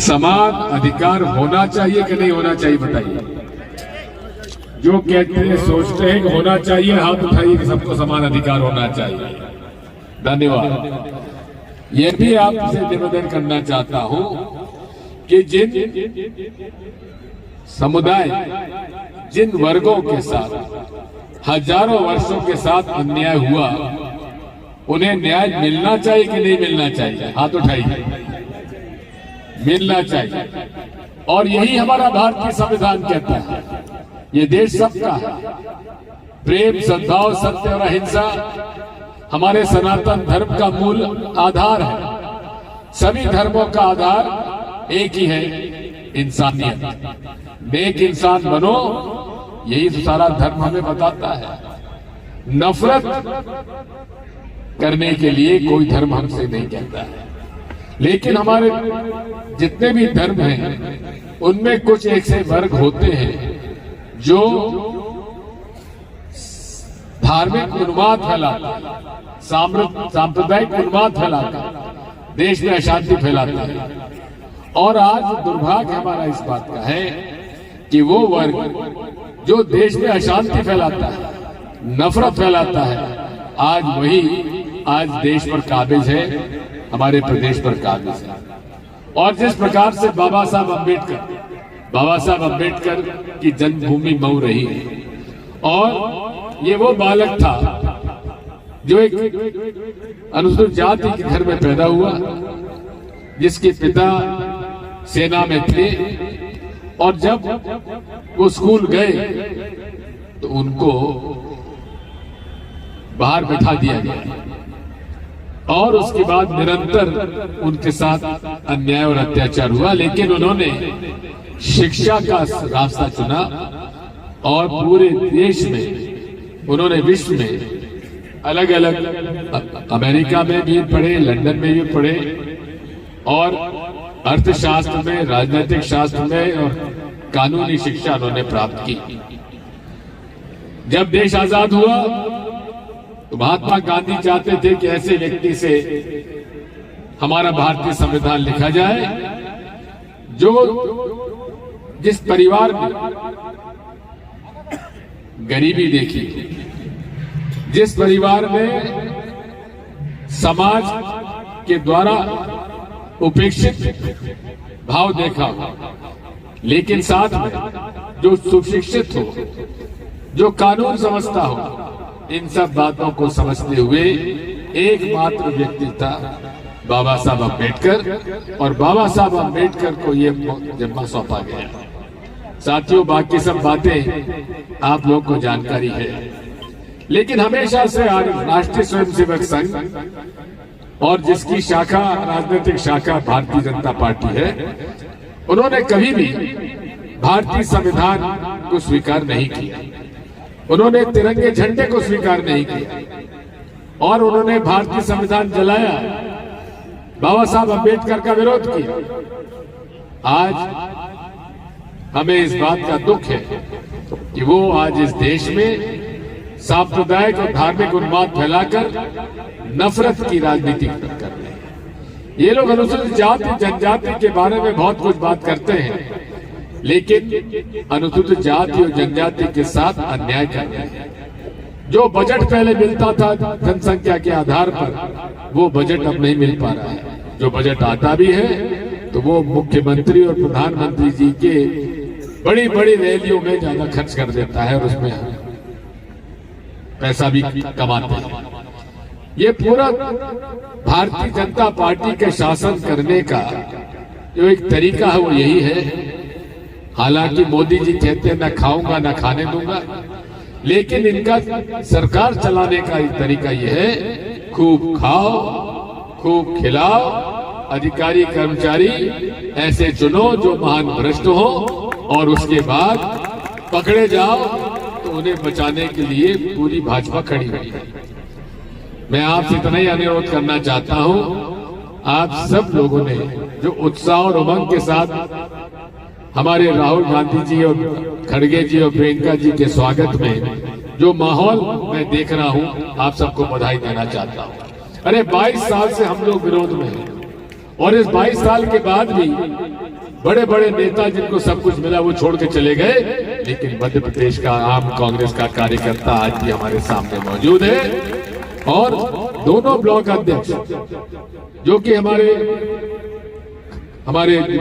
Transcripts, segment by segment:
समान अधिकार होना चाहिए कि नहीं होना चाहिए बताइए। जो कहते हैं सोचते हैं कि होना चाहिए, हाथ उठाइए कि सबको समान अधिकार होना चाहिए। धन्यवाद। यह भी आपसे निवेदन करना चाहता हूं कि जिन समुदाय, जिन वर्गों के साथ हजारों वर्षों के साथ अन्याय हुआ, उन्हें न्याय मिलना चाहिए कि नहीं मिलना चाहिए? हाथ उठाइए। मिलना चाहिए। और यही हमारा भारतीय संविधान कहता है। ये देश सबका है। प्रेम, सद्भाव, सत्य और अहिंसा हमारे सनातन धर्म का मूल आधार है। सभी धर्मों का आधार एक ही है, इंसानियत। नेक इंसान बनो, यही तो सारा धर्म हमें बताता है। नफरत करने के लिए कोई धर्म हमसे नहीं कहता है। लेकिन हमारे जितने भी धर्म हैं, उनमें कुछ ऐसे वर्ग होते हैं जो धार्मिक उन्माद फैलाते, सांप्रदायिक उन्माद फैलाते, देश में अशांति फैलाते हैं। और आज दुर्भाग्य हमारा इस बात का है कि वो वर्ग जो देश में अशांति फैलाता है, नफरत फैलाता है, आज देश पर काबिज है, हमारे प्रदेश पर काबिज है। और जिस प्रकार से बाबा साहब अम्बेडकर की जन्मभूमि मऊ रही है, और ये वो बालक था जो एक अनुसूचित जाति के घर में पैदा हुआ, जिसके पिता सेना में थे, और जब वो स्कूल गए तो उनको बाहर बैठा दिया गया, और उसके बाद निरंतर उनके साथ अन्याय और अत्याचार हुआ। लेकिन उन्होंने शिक्षा का रास्ता चुना और पूरे देश में, उन्होंने विश्व में अलग अलग, अमेरिका में भी पढ़े, लंदन में भी पढ़े, और अर्थशास्त्र में, राजनीतिक शास्त्र में और कानूनी शिक्षा उन्होंने प्राप्त की। जब देश आजाद हुआ तो महात्मा गांधी चाहते थे कि ऐसे व्यक्ति से हमारा भारतीय संविधान लिखा जाए जो जिस परिवार में गरीबी देखी, जिस परिवार में समाज के द्वारा उपेक्षित भाव देखा हो, लेकिन साथ में जो सुशिक्षित हो, जो कानून समझता हो, इन सब बातों को समझते हुए एकमात्र व्यक्ति था बाबा साहब अम्बेडकर, और बाबा साहब अम्बेडकर को ये जिम्मा सौंपा गया। साथियों, बाकी सब बातें आप लोग को जानकारी है, लेकिन हमेशा से राष्ट्रीय स्वयंसेवक संघ और जिसकी शाखा, राजनीतिक शाखा भारतीय जनता पार्टी है, उन्होंने कभी भी भारतीय संविधान को स्वीकार नहीं किया। उन्होंने तिरंगे झंडे को स्वीकार नहीं किया, और उन्होंने भारतीय संविधान जलाया, बाबा साहब अम्बेडकर का विरोध किया। आज हमें इस बात का दुख है कि वो आज इस देश में सांप्रदायिक और धार्मिक उन्माद फैलाकर नफरत की राजनीति कर रहे हैं। ये लोग अनुसूचित जाति जनजाति के बारे में बहुत कुछ बात करते हैं, लेकिन अनुसूचित जाति और जनजाति के साथ अन्याय कर रहे हैं। जो बजट पहले मिलता था जनसंख्या के आधार पर, वो बजट अब नहीं मिल पा रहा है। जो बजट आता भी है तो वो मुख्यमंत्री और प्रधानमंत्री जी के बड़ी बड़ी रैलियों में ज्यादा खर्च कर देता है, और उसमें पैसा भी कमाते हैं। ये पूरा भारतीय जनता पार्टी के शासन करने का जो एक तरीका है वो यही है। हालांकि मोदी जी कहते हैं न खाऊंगा न खाने दूंगा, लेकिन इनका सरकार चलाने का एक तरीका यह है, खूब खाओ, खूब खिलाओ, अधिकारी कर्मचारी ऐसे चुनो जो महान भ्रष्ट हो, और उसके बाद पकड़े जाओ तो उन्हें बचाने के लिए पूरी भाजपा खड़ी हुई है। मैं आपसे इतना ही अनुरोध करना चाहता हूं, आप सब लोगों ने जो उत्साह और उमंग के साथ हमारे राहुल गांधी जी और खड़गे जी और प्रियंका जी के स्वागत में जो माहौल मैं देख रहा हूं, आप सबको बधाई देना चाहता हूं। अरे 22 साल से हम लोग विरोध में हैं, और इस 22 साल के बाद भी बड़े बड़े नेता जिनको सब कुछ मिला वो छोड़ के चले गए, लेकिन मध्य प्रदेश का आम कांग्रेस का कार्यकर्ता आज भी हमारे सामने मौजूद है। और दोनों ब्लॉक अध्यक्ष जो कि हमारे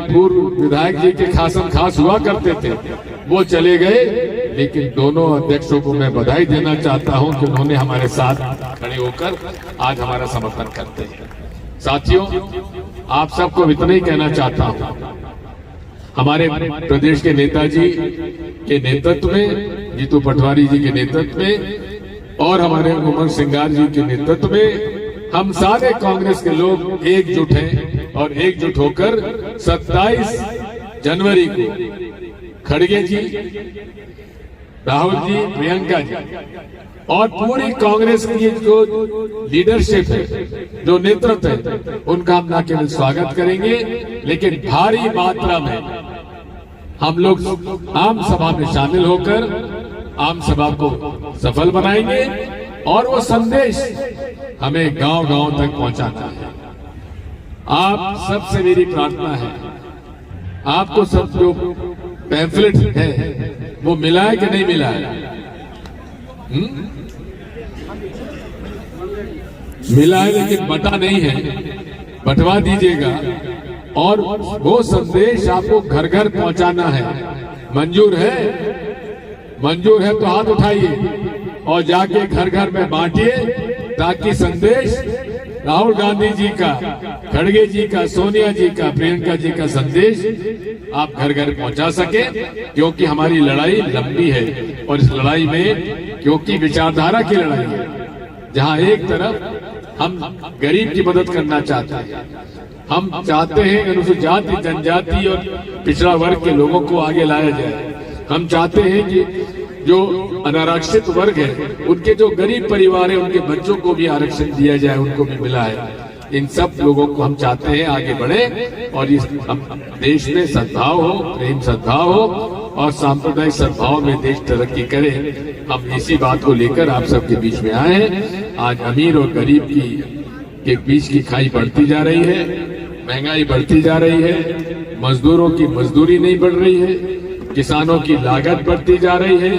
पूर्व विधायक जी के खासम खास हुआ करते थे, वो चले गए, लेकिन दोनों अध्यक्षों को मैं बधाई देना चाहता हूं कि उन्होंने हमारे साथ खड़े होकर आज हमारा समर्थन करते हैं। साथियों, आप सबको इतना ही कहना चाहता हूं, हमारे प्रदेश के नेताजी के नेतृत्व में, जीतू पटवारी जी के नेतृत्व में और हमारे उमंग सिंगार जी के नेतृत्व में हम सारे कांग्रेस के लोग एकजुट हैं और एकजुट होकर 27 जनवरी को खड़गे जी, राहुल जी, प्रियंका जी और पूरी कांग्रेस की जो लीडरशिप है, जो नेतृत्व है, उनका हम न केवल स्वागत करेंगे, लेकिन भारी मात्रा में हम लोग आम सभा में शामिल होकर आम सभा को सफल बनाएंगे और वो संदेश हमें गांव गांव तक पहुंचाना है। आप सबसे मेरी प्रार्थना है, आपको सब जो पैम्फलेट है वो मिला है कि नहीं मिला है? मिला है, लेकिन बटा नहीं है, बंटवा दीजिएगा। और वो संदेश आपको घर घर पहुंचाना है। मंजूर है? मंजूर है तो हाथ उठाइए और जाके घर घर में बांटिए, ताकि संदेश राहुल गांधी जी का, खड़गे जी का, सोनिया जी का, प्रियंका जी का संदेश आप घर घर पहुंचा सके। क्योंकि हमारी लड़ाई लंबी है और इस लड़ाई में, क्योंकि विचारधारा की लड़ाई है, जहां एक तरफ हम गरीब की मदद करना चाहते हैं, हम चाहते हैं अनुसूचित जाति, जनजाति और पिछड़ा वर्ग के लोगों को आगे लाया जाए। हम चाहते हैं कि जो अनारक्षित वर्ग है, उनके जो गरीब परिवार है, उनके बच्चों को भी आरक्षण दिया जाए, उनको भी मिला है। इन सब लोगों को हम चाहते हैं आगे बढ़े और इस देश में सद्भाव हो, प्रेम सद्भाव हो और सांप्रदायिक सद्भाव में देश तरक्की करे। हम इसी बात को लेकर आप सबके बीच में आए हैं। आज अमीर और गरीब के बीच की खाई बढ़ती जा रही है, महंगाई बढ़ती जा रही है, मजदूरों की मजदूरी नहीं बढ़ रही है, किसानों की लागत बढ़ती जा रही है,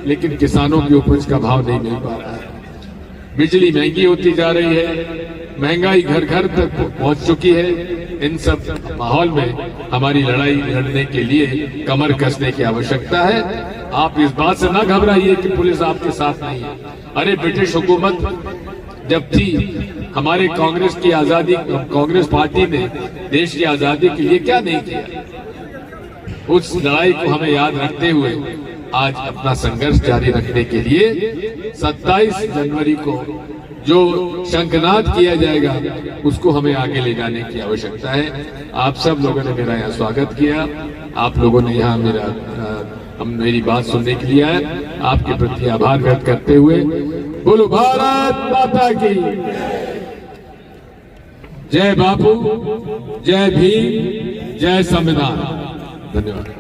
लेकिन किसानों की उपज का भाव नहीं मिल पा रहा है। बिजली महंगी होती जा रही है, महंगाई घर घर तक पहुंच चुकी है। इन सब माहौल में हमारी लड़ाई लड़ने के लिए कमर कसने की आवश्यकता है। आप इस बात से ना घबराइए कि पुलिस आपके साथ नहीं है। अरे ब्रिटिश हुकूमत जब थी, हमारे कांग्रेस की आजादी, कांग्रेस पार्टी ने देश की आजादी के लिए क्या नहीं किया। उस लड़ाई को हमें याद रखते हुए आज अपना संघर्ष जारी रखने के लिए 27 जनवरी को जो शंखनाद किया जाएगा, उसको हमें आगे ले जाने की आवश्यकता है। आप सब लोगों ने मेरा यहाँ स्वागत किया, आप लोगों ने यहाँ मेरी बात सुनने के लिए आए। आपके प्रति आभार व्यक्त करते हुए बोलो भारत माता की जय। बापू, जय भीम, जय संविधान। धन्यवाद।